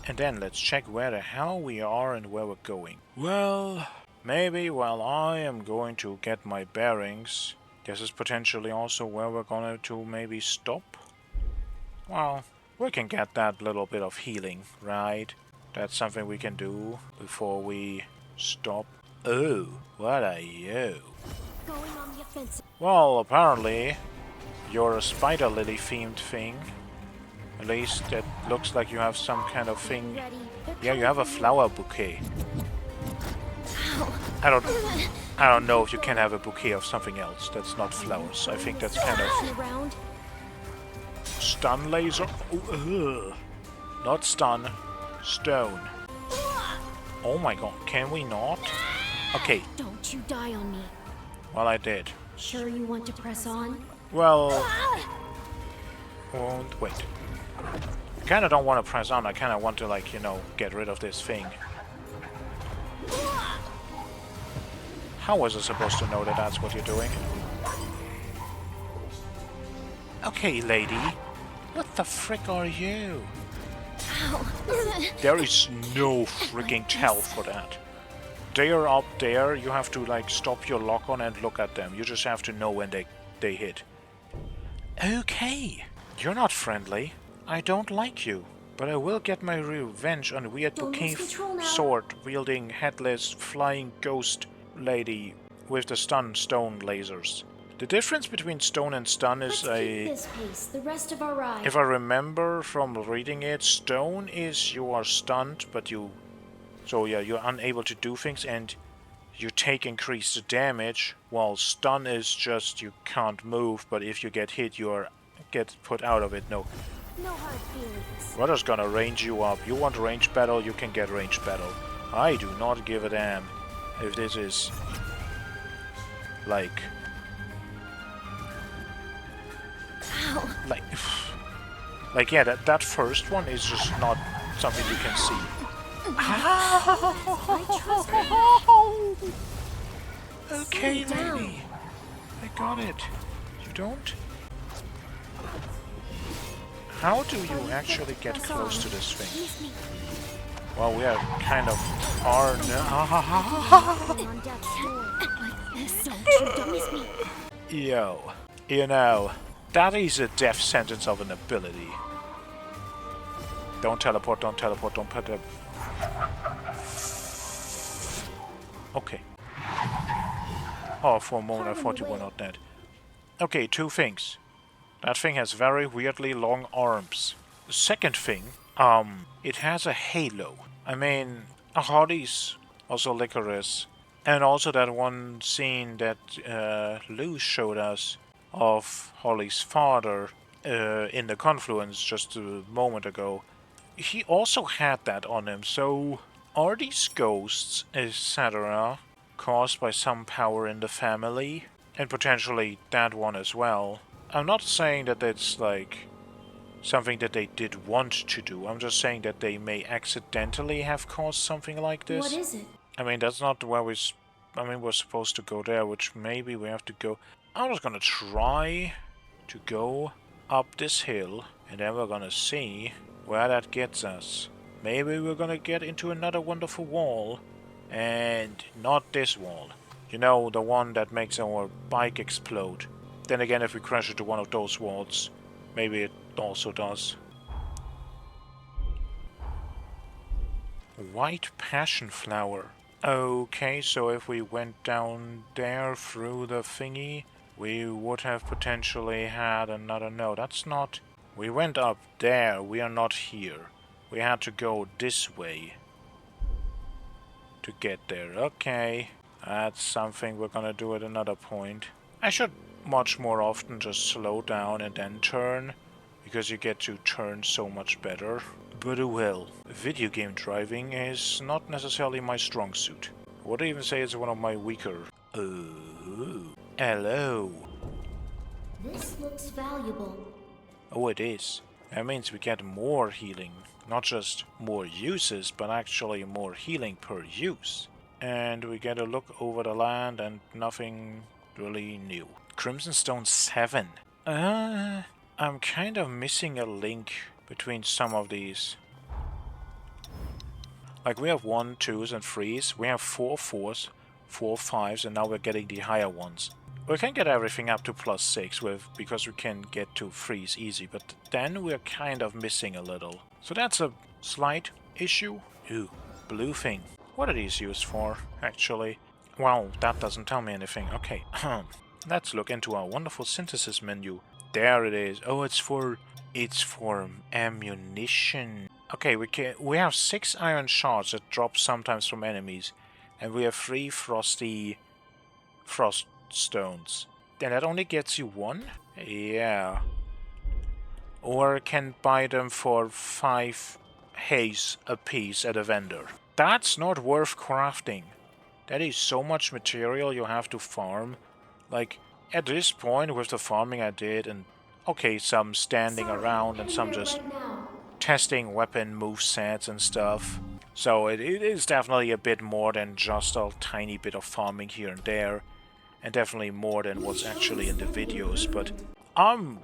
And then let's check where the hell we are and where we're going. Well, maybe while I am going to get my bearings, this is potentially also where we're gonna to maybe stop. Well, we can get that little bit of healing, right? That's something we can do before we stop. Oh, what are you? Going on the offensive. Well, apparently, you're a spider lily themed thing. At least it looks like you have some kind of thing. Ready. Yeah, you have a flower bouquet. I don't know if you can have a bouquet of something else that's not flowers. I think that's kind of Around. stun laser. Oh, ugh. Not stun, stone. Oh my god, can we not? Okay, Don't you die on me. well I did. Sure you want to press on? Well, won't wait. I kinda don't want to press on, I kinda want to, like, you know, get rid of this thing. How was I supposed to know that that's what you're doing? Okay, lady. What the frick are you? There is no freaking tell for that. They are up there, you have to, like, stop your lock on and look at them. You just have to know when they hit. Okay. You're not friendly. I don't like you. But I will get my revenge on weird bouquet sword-wielding, headless, flying ghost lady with the stun stone lasers. The difference between stone and stun is This pace, the rest of our ride. if I remember from reading it, stone is you are stunned, but so yeah, you're unable to do things and you take increased damage, while stun is just you can't move, but if you get hit, you get put out of it. No. No hard feelings. Weather's gonna range you up. You want range battle, you can get range battle. I do not give a damn if this is like like yeah, that first one is just not something you can see. Okay, lady. I got it. You don't? How do you actually get close to this thing? Well, we are kind of are Yo, you know, that is a death sentence of an ability. Don't teleport, don't teleport, don't put it. Okay. Oh, for a moment I thought you were not dead. Okay, two things. That thing has very weirdly long arms. The second thing, it has a halo. I mean, Hardy's, also Licorice, and also that one scene that Lou showed us of Holly's father in the Confluence just a moment ago. He also had that on him, so are these ghosts, etc., caused by some power in the family? And potentially that one as well. I'm not saying that it's like something that they did want to do. I'm just saying that they may accidentally have caused something like this. What is it? I mean, that's not where we're supposed to go there, which maybe we have to go. I'm just gonna try to go up this hill, and then we're gonna see where that gets us. Maybe we're gonna get into another wonderful wall, and not this wall. You know, the one that makes our bike explode. Then again, if we crash into one of those walls, maybe it also does. White passion flower. Okay, so if we went down there through the thingy, we would have potentially had another... No, that's not... We went up there, we are not here. We had to go this way to get there. Okay, that's something we're gonna do at another point. I should much more often just slow down and then turn, because you get to turn so much better. But well, video game driving is not necessarily my strong suit. I would even say it's one of my weaker. Oh, hello. This looks valuable. Oh, it is. That means we get more healing. Not just more uses, but actually more healing per use. And we get a look over the land and nothing really new. Crimson Stone 7. I'm kind of missing a link between some of these. Like, we have 1, 2s, and 3s. We have 4 4s, 4 5s, and now we're getting the higher ones. We can get everything up to +6 because we can get to 3s easy, but then we're kind of missing a little. So that's a slight issue. Ooh, blue thing. What are these used for, actually? Well, that doesn't tell me anything. Okay, let's look into our wonderful synthesis menu. There it is. Oh, it's for ammunition. Okay, we have 6 iron shards that drop sometimes from enemies, and we have 3 frosty frost stones. Then that only gets you 1? Yeah. Or can buy them for 5 haze a piece at a vendor. That's not worth crafting. That is so much material you have to farm. Like, at this point, with the farming I did, and okay, some standing around and some just testing weapon movesets and stuff. So it is definitely a bit more than just a tiny bit of farming here and there. And definitely more than what's actually in the videos, but I'm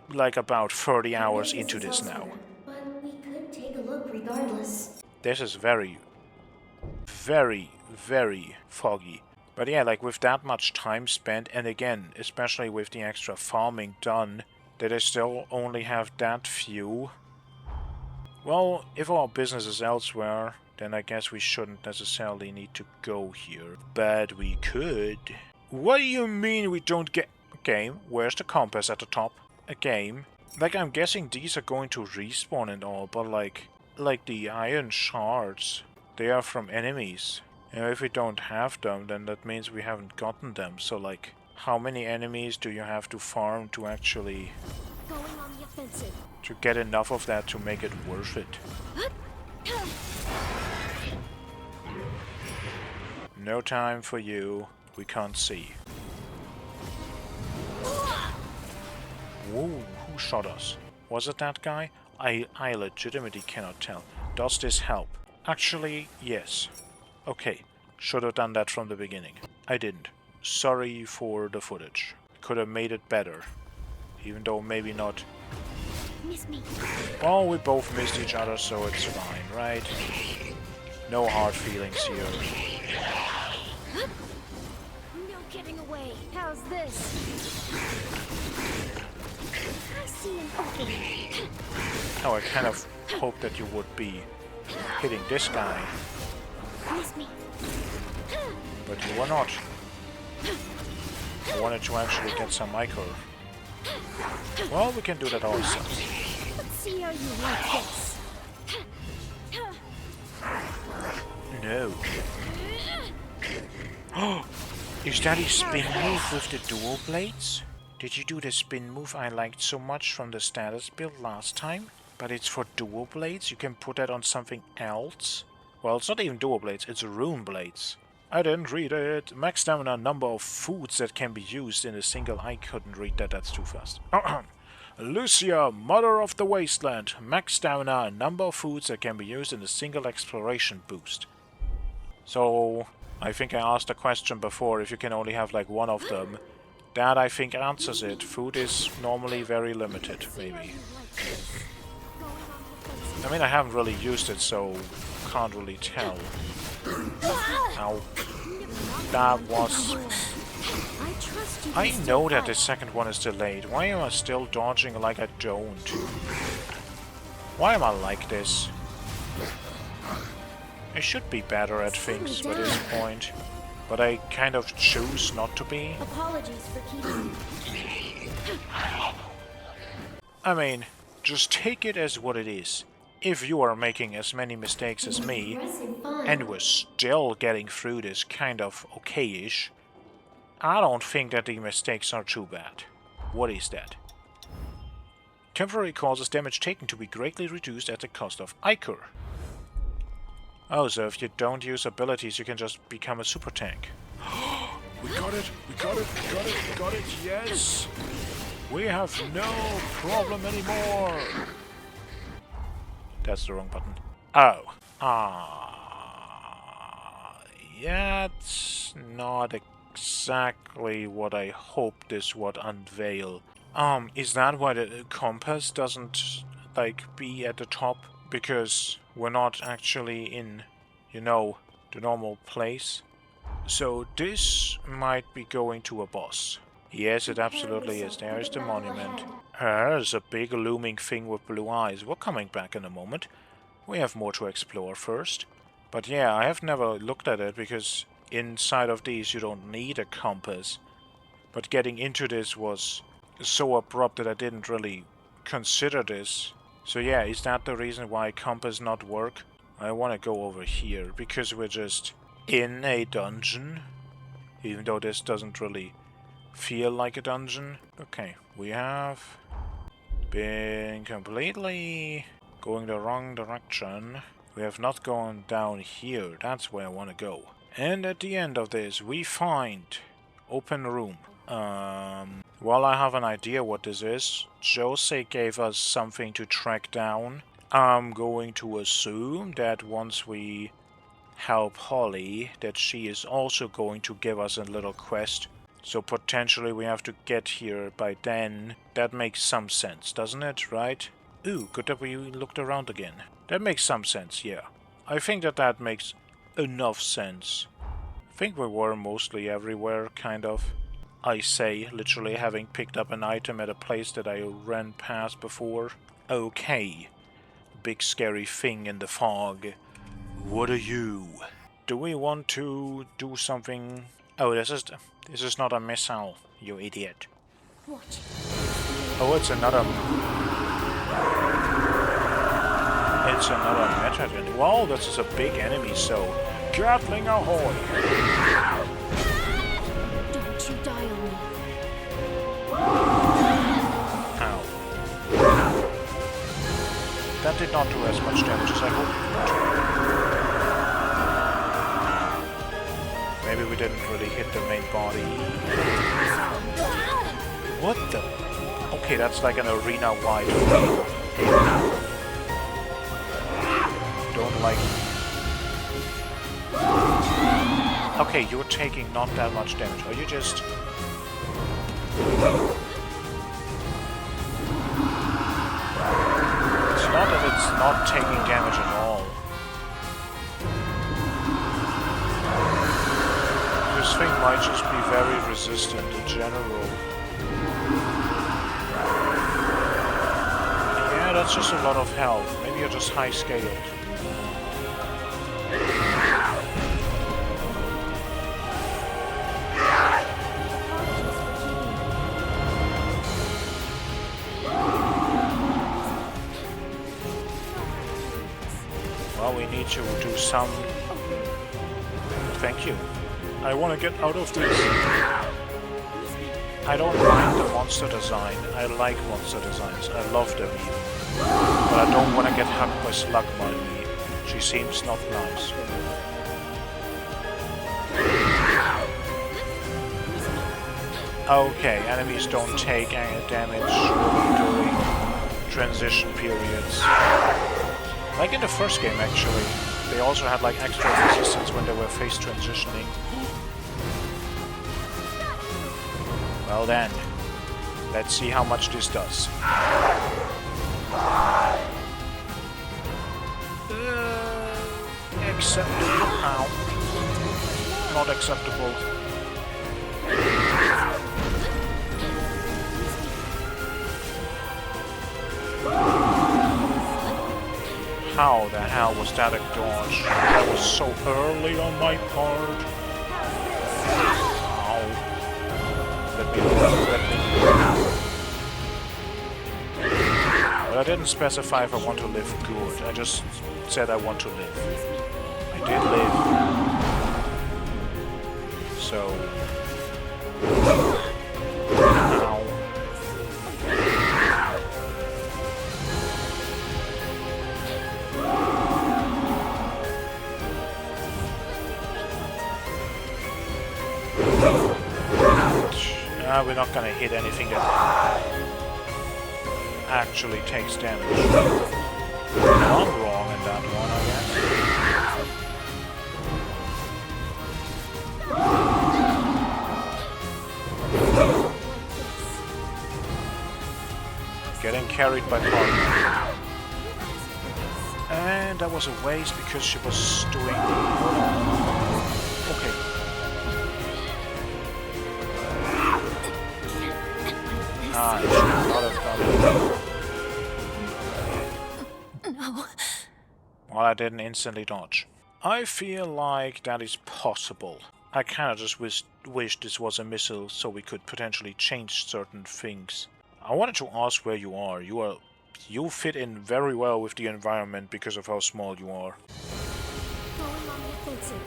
like about 30 hours into this now. But we could take a look regardless. This is very, very, very foggy. But yeah, like with that much time spent, and again, especially with the extra farming done, did I still only have that few? Well, if our business is elsewhere, then I guess we shouldn't necessarily need to go here. But we could. What do you mean we don't get... Game, where's the compass at the top? A game. Like, I'm guessing these are going to respawn and all, but like the iron shards, they are from enemies. You know, if we don't have them, then that means we haven't gotten them. So like, how many enemies do you have to farm to actually... Going on the offensive. To get enough of that to make it worth it? No time for you. We can't see. Whoa, who shot us? Was it that guy? I legitimately cannot tell. Does this help? Actually, yes. Okay, should have done that from the beginning. I didn't. Sorry for the footage. Could have made it better. Even though maybe not Miss me. Well, we both missed each other, so it's fine, right? No hard feelings here. No getting away. How's this? I see an opening. Oh, I kind of hoped that you would be hitting this guy, Miss me. but you were not. I wanted to actually get some ichor. Well, we can do that ourselves. Let's see how you like this. No. Oh, is that his spin move with the dual blades? Did you do the spin move I liked so much from the status build last time? But it's for dual blades? You can put that on something else? Well, it's not even dual blades, it's rune blades. I didn't read it. Max stamina number of foods that can be used in a single... I couldn't read that, that's too fast. Lucia, Mother of the Wasteland. Max stamina number of foods that can be used in a single exploration boost. So, I think I asked a question before if you can only have like one of them. That I think answers it. Food is normally very limited, maybe. I mean, I haven't really used it, so can't really tell. Ow. That was... I know that the second one is delayed. Why am I still dodging like I don't? Why am I like this? I should be better at things by this point. But I kind of choose not to be. Apologies for keeping. I mean, just take it as what it is. If you are making as many mistakes as me, and we're still getting through this kind of okay-ish, I don't think that the mistakes are too bad. What is that? Temporarily causes damage taken to be greatly reduced at the cost of ichor. Oh, so if you don't use abilities, you can just become a super tank. We got it! We got it! We got it! We got it! Yes! We have no problem anymore! That's the wrong button. Oh. That's not exactly what I hoped this would unveil. Is that why the compass doesn't, like, be at the top? Because we're not actually in, you know, the normal place? So this might be going to a boss. Yes, it absolutely is. There's the monument. There's a big looming thing with blue eyes. We're coming back in a moment. We have more to explore first. But yeah, I have never looked at it because inside of these you don't need a compass. But getting into this was so abrupt that I didn't really consider this. So yeah, is that the reason why compass not work? I want to go over here because we're just in a dungeon. Even though this doesn't really feel like a dungeon. Okay, we have been completely going the wrong direction. We have not gone down here. That's where I want to go. And at the end of this, we find open room. Well, I have an idea what this is. Jose gave us something to track down. I'm going to assume that once we help Holly, that she is also going to give us a little quest. So potentially we have to get here by then. That makes some sense, doesn't it, right? Ooh, good that we looked around again. That makes some sense, yeah. I think that makes enough sense. I think we were mostly everywhere, kind of. I say, literally having picked up an item at a place that I ran past before. Okay. Big scary thing in the fog. What are you? Do we want to do something? Oh, this is not a missile, you idiot. Watch. Oh, it's another meta. Wow, this is a big enemy, so Gatling ahoy! Don't you die on me. Ow. That did not do as much damage as I hoped. Maybe we didn't really hit the main body. What the? Okay, that's like an arena-wide thing. Don't like... Okay, you're taking not that much damage. Are you just... It's not taking damage at all. This thing might just be very resistant in general. Yeah, that's just a lot of health. Maybe you're just high-scaled. Well, we need to do some... Thank you. I want to get out of this. I don't mind the monster design. I like monster designs. I love them even. But I don't want to get hugged by Slugma. She seems not nice. Okay, enemies don't take any damage during transition periods. Like in the first game, actually. They also had like extra resistance when they were phase transitioning. Well then, let's see how much this does. Acceptable. Ow. Not acceptable. How the hell was that a dodge? That was so early on my part. Ow. Let me live. But I didn't specify if I want to live good. I just said I want to live. I did live. So... Ow. We're not gonna hit anything that actually takes damage. I'm wrong in that one, I guess. Getting carried by partner. And that was a waste because she was doing... Okay. Ah, I should not have done it. No. Well, I didn't instantly dodge. I feel like that is possible. I kinda just wish this was a missile so we could potentially change certain things. I wanted to ask where you are. You fit in very well with the environment because of how small you are. Going on the offensive.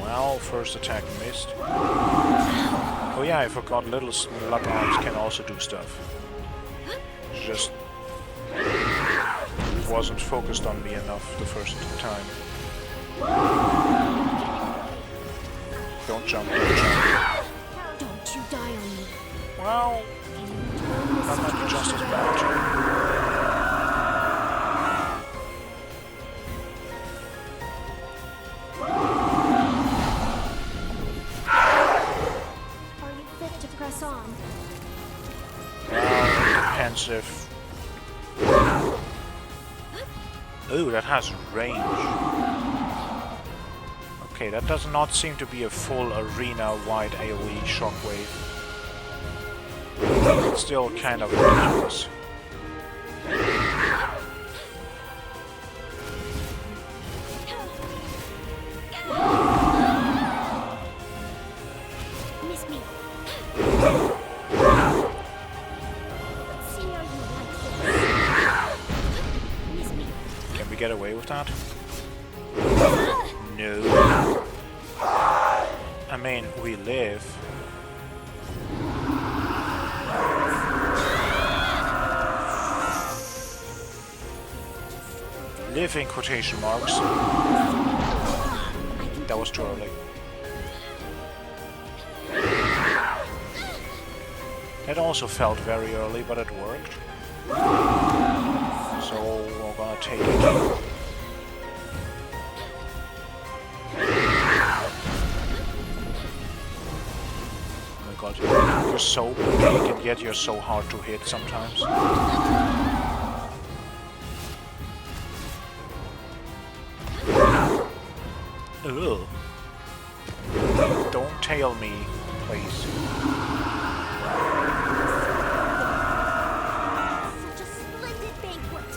Well, first attack missed. Oh yeah, I forgot little slug arms can also do stuff. Just wasn't focused on me enough the first time. Don't jump, don't jump. Don't you die on me. Well, that might be just as bad. Are you fit to press on? Well, it depends if... Ooh, that has range. Okay, that does not seem to be a full arena-wide AoE shockwave. It's still kind of ridiculous. Miss me. Let's see how you like this. Miss me. Can we get away with that? No. I mean, we live. Live in quotation marks. That was too early. It also felt very early, but it worked. So we're gonna take it. god. You're so big and yet you're so hard to hit sometimes. Ugh. Don't tail me, please. Such a splendid banquet.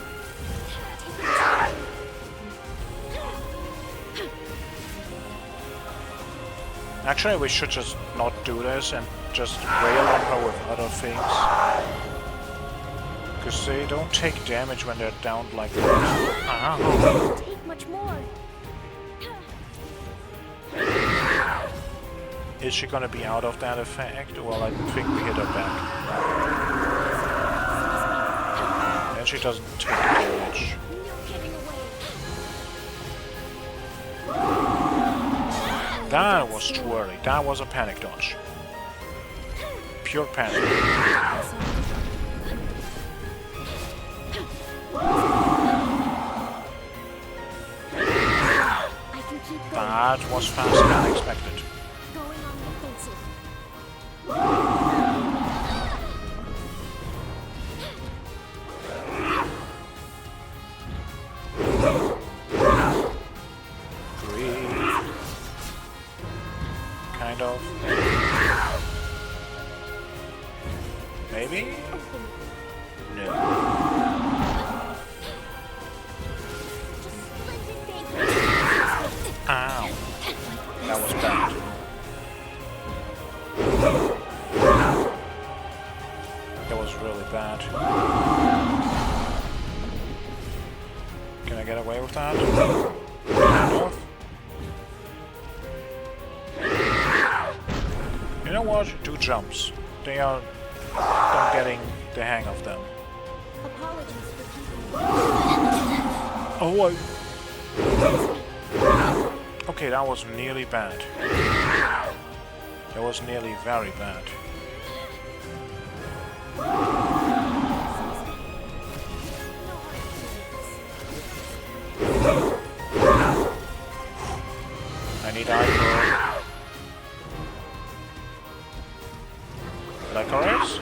Actually, we should just not do this and just rail on her with other things. Because they don't take damage when they're down like that. Ow. Take much more. Is she gonna be out of that effect? Well, I think we hit her back. And she doesn't take damage. No getting away. That was too early. That was a panic dodge. Pure panic. I can keep going. That was faster than expected. Going on the offensive. Breathe. Kind of. Maybe? No. Splendid banquet. Ow. That was bad. That was really bad. Can I get away with that? Kind of. You know what? Do jumps. They are... I'm getting the hang of them. Apologies for keeping. Oh, okay, that was nearly bad. That was nearly very bad. I need iron. Licorice?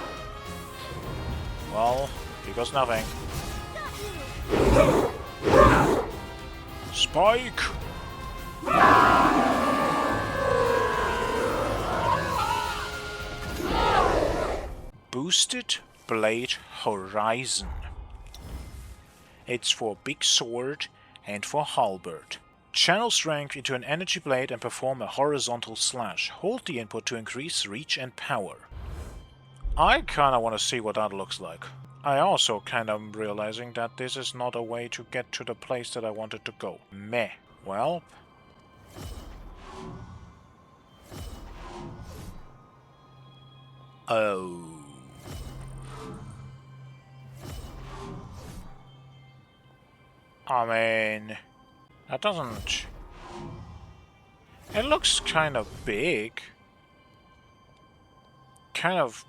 Well, he goes nothing. Spike! Boosted Blade Horizon. It's for big sword and for halberd. Channel strength into an energy blade and perform a horizontal slash. Hold the input to increase reach and power. I kinda wanna see what that looks like. I also kinda am realizing that this is not a way to get to the place that I wanted to go. Meh. Well... Oh... I mean... That doesn't... It looks kind of big. Kind of...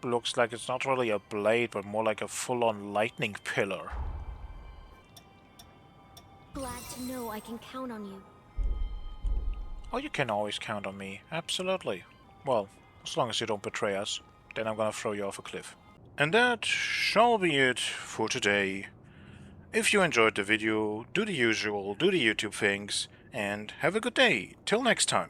looks like it's not really a blade, but more like a full-on lightning pillar. Glad to know I can count on you. Oh, you can always count on me. Absolutely. Well, as long as you don't betray us, then I'm gonna throw you off a cliff. And that shall be it for today. If you enjoyed the video, do the usual, do the YouTube things, and have a good day. Till next time.